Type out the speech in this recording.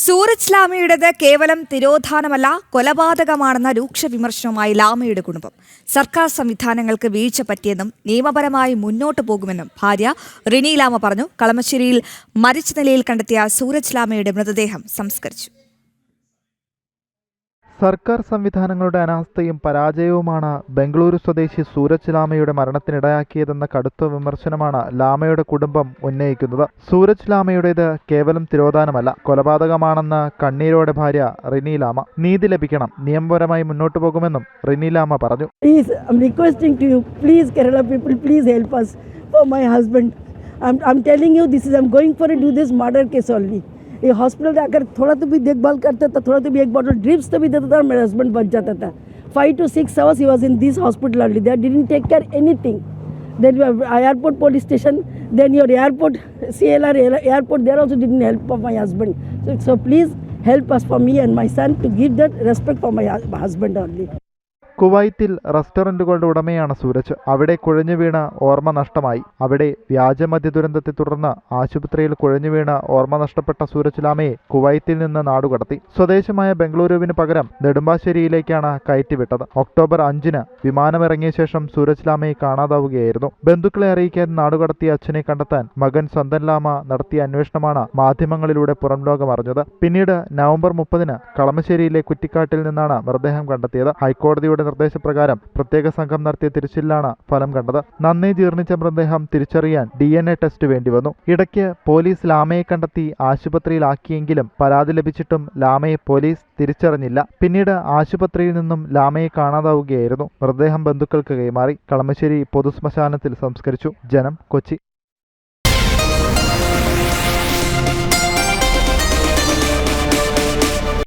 സൂരജ് ലാമയുടേത് കേവലം തിരോധാനമല്ല, കൊലപാതകമാണെന്ന രൂക്ഷ വിമർശനവുമായി ലാമയുടെ കുടുംബം. സർക്കാർ സംവിധാനങ്ങൾക്ക് വീഴ്ച പറ്റിയെന്നും നിയമപരമായി മുന്നോട്ടു പോകുമെന്നും ഭാര്യ റിനി ലാമ പറഞ്ഞു. കളമശ്ശേരിയിൽ മരിച്ച നിലയിൽ കണ്ടെത്തിയ സൂരജ് ലാമയുടെ മൃതദേഹം സംസ്കരിച്ചു. സർക്കാർ സംവിധാനങ്ങളുടെ അനാസ്ഥയും പരാജയവുമാണ് ബംഗളൂരു സ്വദേശി സൂരജ് ലാമയുടെ മരണത്തിനിടയാക്കിയതെന്ന കടുത്ത വിമർശനമാണ് ലാമയുടെ കുടുംബം ഉന്നയിക്കുന്നത്. സൂരജ് ലാമയുടേത് കേവലം തിരോധാനമല്ല, കൊലപാതകമാണെന്ന് കണ്ണീരോടെ ഭാര്യ റിനി ലാമ. നീതി ലഭിക്കണം, നിയമപരമായി മുന്നോട്ടു പോകുമെന്നും റിനി ലാമ പറഞ്ഞു. ये हॉस्पिटल जाकर थोड़ा तो भी देखभाल करता था, थोड़ा तो भी एक बॉटल ड्रिप्स तो भी देता था, मेरा हस्बैंड बच जाता था. 5 to 6 hours he was in this hospital only. They didn't take care anything. Then you have airport police station, then your airport CLR airport, there also didn't help for my husband. So please help us, for me and my son, to give that respect for my husband only. കുവൈത്തിൽ റെസ്റ്റോറന്റുകളുടെ ഉടമയാണ് സൂരജ്. അവിടെ കുഴഞ്ഞു വീണ ഓർമ്മ നഷ്ടമായി. അവിടെ വ്യാജമദ്യ ദുരന്തത്തെ തുടർന്ന് ആശുപത്രിയിൽ കുഴഞ്ഞു വീണ ഓർമ്മ നഷ്ടപ്പെട്ട സൂരജ് ലാമയെ കുവൈത്തിൽ നിന്ന് നാടുകടത്തി. സ്വദേശമായ ബംഗളൂരുവിന് പകരം നെടുമ്പാശ്ശേരിയിലേക്കാണ് കയറ്റിവിട്ടത്. ഒക്ടോബർ 5-ന് വിമാനമിറങ്ങിയ ശേഷം സൂരജ് ലാമയെ കാണാതാവുകയായിരുന്നു. ബന്ധുക്കളെ അറിയിക്കാതെ നാടുകടത്തിയ അച്ഛനെ കണ്ടെത്താൻ മകൻ സന്തൻ ലാമ നടത്തിയ അന്വേഷണമാണ് മാധ്യമങ്ങളിലൂടെ പുറം ലോകം അറിഞ്ഞത്. പിന്നീട് നവംബർ 30-ന് കളമശ്ശേരിയിലെ കുറ്റിക്കാട്ടിൽ നിന്നാണ് മൃതദേഹം കണ്ടെത്തിയത്. ഹൈക്കോടതിയുടെ നിർദ്ദേശപ്രകാരം പ്രത്യേക സംഘം നടത്തിയ തിരച്ചിലാണ് ഫലം കണ്ടത്. നന്നേ ജീർണിച്ച മൃതദേഹം തിരിച്ചറിയാൻ DNA ടെസ്റ്റ് വേണ്ടിവന്നു. ഇടയ്ക്ക് പോലീസ് ലാമയെ കണ്ടെത്തി ആശുപത്രിയിലാക്കിയെങ്കിലും പരാതി ലഭിച്ചിട്ടും ലാമയെ പോലീസ് തിരിച്ചറിഞ്ഞില്ല. പിന്നീട് ആശുപത്രിയിൽ നിന്നും ലാമയെ കാണാതാവുകയായിരുന്നു. മൃതദേഹം ബന്ധുക്കൾക്ക് കൈമാറി. കളമശ്ശേരി പൊതുശ്മശാനത്തിൽ സംസ്കരിച്ചു. ജനം, കൊച്ചി.